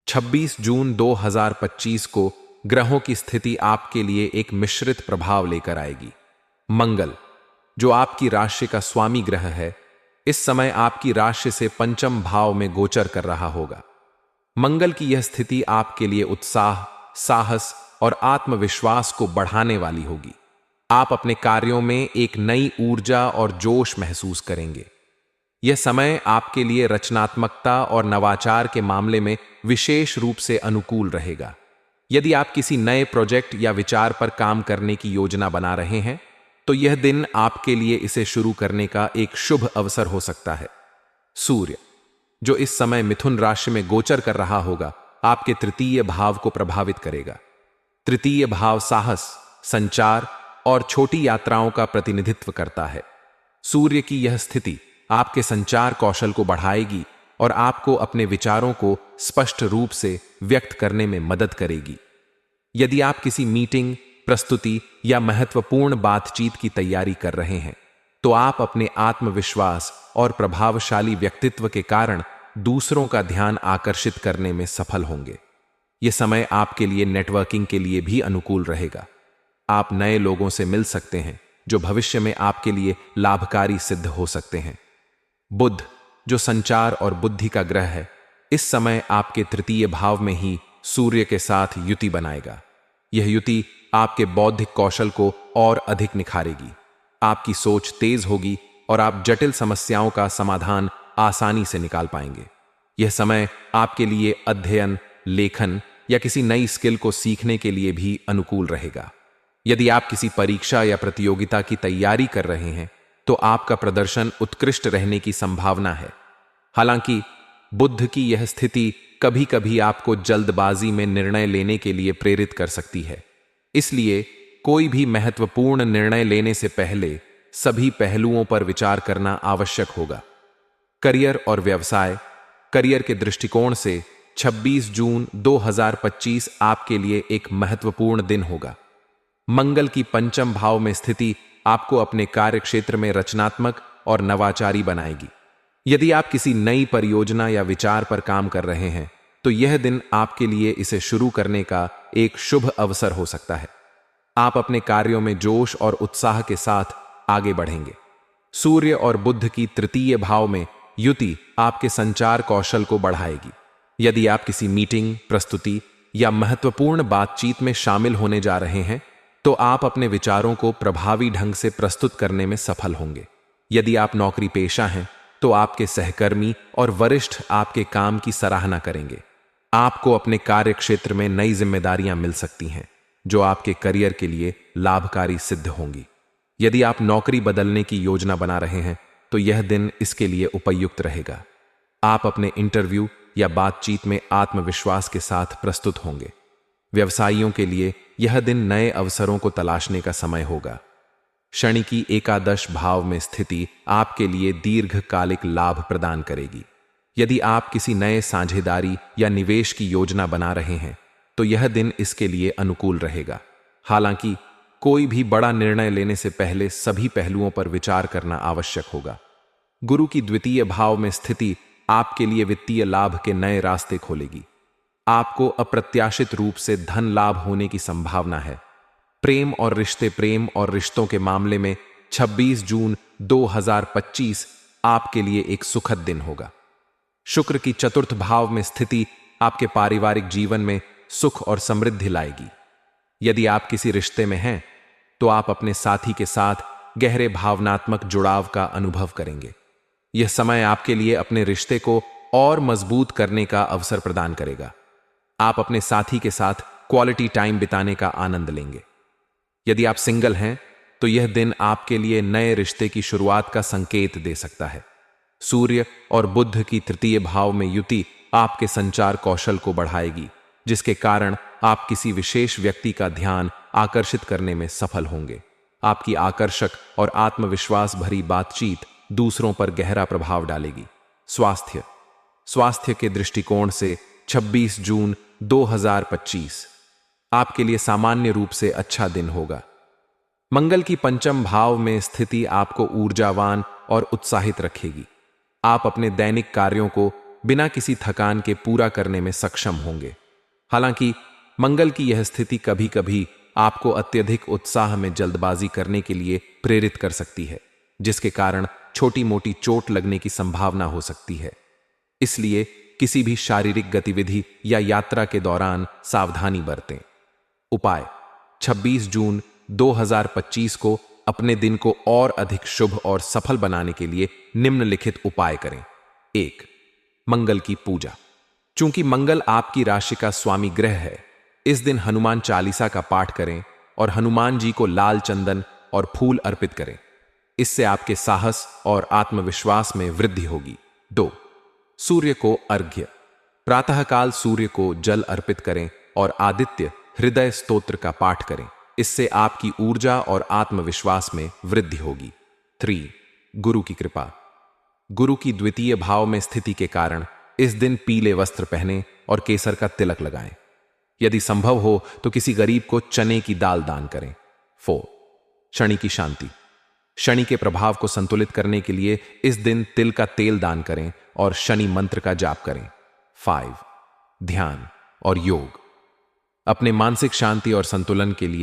26 जून 2025 को ग्रहों की स्थिति आपके लिए एक मिश्रित प्रभाव लेकर आएगी। मंगल, जो आपकी राशि का स्वामी ग्रह है, इस समय आपकी राशि से पंचम भाव में गोचर कर रहा होगा। मंगल की यह स्थिति आपके लिए उत्साह, साहस और आत्मविश्वास को बढ़ाने वाली होगी। आप अपने कार्यों में एक नई ऊर्जा और जोश महसूस करेंगे। यह समय आपके लिए रचनात्मकता और नवाचार के मामले में विशेष रूप से अनुकूल रहेगा। यदि आप किसी नए प्रोजेक्ट या विचार पर काम करने की योजना बना रहे हैं, तो यह दिन आपके लिए इसे शुरू करने का एक शुभ अवसर हो सकता है। सूर्य, जो इस समय मिथुन राशि में गोचर कर रहा होगा, आपके तृतीय भाव को प्रभावित करेगा। तृतीय भाव साहस, संचार और छोटी यात्राओं का प्रतिनिधित्व करता है। सूर्य की यह स्थिति आपके संचार कौशल को बढ़ाएगी और आपको अपने विचारों को स्पष्ट रूप से व्यक्त करने में मदद करेगी। यदि आप किसी मीटिंग, प्रस्तुति या महत्वपूर्ण बातचीत की तैयारी कर रहे हैं, तो आप अपने आत्मविश्वास और प्रभावशाली व्यक्तित्व के कारण दूसरों का ध्यान आकर्षित करने में सफल होंगे। यह समय आपके लिए नेटवर्किंग के लिए भी अनुकूल रहेगा। आप नए लोगों से मिल सकते हैं जो भविष्य में आपके लिए लाभकारी सिद्ध हो सकते हैं। बुध, जो संचार और बुद्धि का ग्रह है, इस समय आपके तृतीय भाव में ही सूर्य के साथ युति बनाएगा। यह युति आपके बौद्धिक कौशल को और अधिक निखारेगी। आपकी सोच तेज होगी और आप जटिल समस्याओं का समाधान आसानी से निकाल पाएंगे। यह समय आपके लिए अध्ययन, लेखन या किसी नई स्किल को सीखने के लिए भी अनुकूल रहेगा। यदि आप किसी परीक्षा या प्रतियोगिता की तैयारी कर रहे हैं, तो आपका प्रदर्शन उत्कृष्ट रहने की संभावना है। हालांकि बुध की यह स्थिति कभी कभी आपको जल्दबाजी में निर्णय लेने के लिए प्रेरित कर सकती है। इसलिए कोई भी महत्वपूर्ण निर्णय लेने से पहले सभी पहलुओं पर विचार करना आवश्यक होगा। करियर और व्यवसाय। करियर के दृष्टिकोण से 26 जून 2025 आपके लिए एक महत्वपूर्ण दिन होगा। मंगल की पंचम भाव में स्थिति आपको अपने कार्य क्षेत्र में रचनात्मक और नवाचारी बनाएगी। यदि आप किसी नई परियोजना या विचार पर काम कर रहे हैं, तो यह दिन आपके लिए इसे शुरू करने का एक शुभ अवसर हो सकता है। आप अपने कार्यों में जोश और उत्साह के साथ आगे बढ़ेंगे। सूर्य और बुध की तृतीय भाव में युति आपके संचार कौशल को बढ़ाएगी। यदि आप किसी मीटिंग, प्रस्तुति या महत्वपूर्ण बातचीत में शामिल होने जा रहे हैं, तो आप अपने विचारों को प्रभावी ढंग से प्रस्तुत करने में सफल होंगे। यदि आप नौकरी पेशा हैं, तो आपके सहकर्मी और वरिष्ठ आपके काम की सराहना करेंगे। आपको अपने कार्य क्षेत्र में नई जिम्मेदारियां मिल सकती हैं, जो आपके करियर के लिए लाभकारी सिद्ध होंगी। यदि आप नौकरी बदलने की योजना बना रहे हैं, तो यह दिन इसके लिए उपयुक्त रहेगा। आप अपने इंटरव्यू या बातचीत में आत्मविश्वास के साथ प्रस्तुत होंगे। व्यवसायियों के लिए यह दिन नए अवसरों को तलाशने का समय होगा। शनि की एकादश भाव में स्थिति आपके लिए दीर्घकालिक लाभ प्रदान करेगी। यदि आप किसी नए साझेदारी या निवेश की योजना बना रहे हैं, तो यह दिन इसके लिए अनुकूल रहेगा। हालांकि कोई भी बड़ा निर्णय लेने से पहले सभी पहलुओं पर विचार करना आवश्यक होगा। गुरु की द्वितीय भाव में स्थिति आपके लिए वित्तीय लाभ के नए रास्ते खोलेगी। आपको अप्रत्याशित रूप से धन लाभ होने की संभावना है। प्रेम और रिश्तों के मामले में 26 जून 2025 आपके लिए एक सुखद दिन होगा। शुक्र की चतुर्थ भाव में स्थिति आपके पारिवारिक जीवन में सुख और समृद्धि लाएगी। यदि आप किसी रिश्ते में हैं, तो आप अपने साथी के साथ गहरे भावनात्मक जुड़ाव का अनुभव करेंगे। यह समय आपके लिए अपने रिश्ते को और मजबूत करने का अवसर प्रदान करेगा। आप अपने साथी के साथ क्वालिटी टाइम बिताने का आनंद लेंगे। यदि आप सिंगल हैं, तो यह दिन आपके लिए नए रिश्ते की शुरुआत का संकेत दे सकता है। सूर्य और बुध की तृतीय भाव में युति आपके संचार कौशल को बढ़ाएगी, जिसके कारण आप किसी विशेष व्यक्ति का ध्यान आकर्षित करने में सफल होंगे। आपकी आकर्षक और आत्मविश्वास भरी बातचीत दूसरों पर गहरा प्रभाव डालेगी। स्वास्थ्य के दृष्टिकोण से 26 जून 2025 आपके लिए सामान्य रूप से अच्छा दिन होगा। मंगल की पंचम भाव में स्थिति आपको ऊर्जावान और उत्साहित रखेगी। आप अपने दैनिक कार्यों को बिना किसी थकान के पूरा करने में सक्षम होंगे। हालांकि मंगल की यह स्थिति कभी कभी आपको अत्यधिक उत्साह में जल्दबाजी करने के लिए प्रेरित कर सकती है, जिसके कारण छोटी मोटी चोट लगने की संभावना हो सकती है। इसलिए किसी भी शारीरिक गतिविधि या यात्रा के दौरान सावधानी बरतें। उपाय: 26 जून 2025 को अपने दिन को और अधिक शुभ और सफल बनाने के लिए निम्नलिखित उपाय करें। 1. मंगल की पूजा। चूंकि मंगल आपकी राशि का स्वामी ग्रह है, इस दिन हनुमान चालीसा का पाठ करें और हनुमान जी को लाल चंदन और फूल अर्पित करें। इससे आपके साहस और आत्मविश्वास में वृद्धि होगी। 2. सूर्य को अर्घ्य। प्रातःकाल सूर्य को जल अर्पित करें और आदित्य हृदय स्तोत्र का पाठ करें। इससे आपकी ऊर्जा और आत्मविश्वास में वृद्धि होगी। 3. गुरु की कृपा। गुरु की द्वितीय भाव में स्थिति के कारण इस दिन पीले वस्त्र पहनें और केसर का तिलक लगाएं। यदि संभव हो तो किसी गरीब को चने की दाल दान करें। 4. शनि की शांति। शनि के प्रभाव को संतुलित करने के लिए इस दिन तिल का तेल दान करें और शनि मंत्र का जाप करें। 5. ध्यान और योग। अपने मानसिक शांति और संतुलन के लिए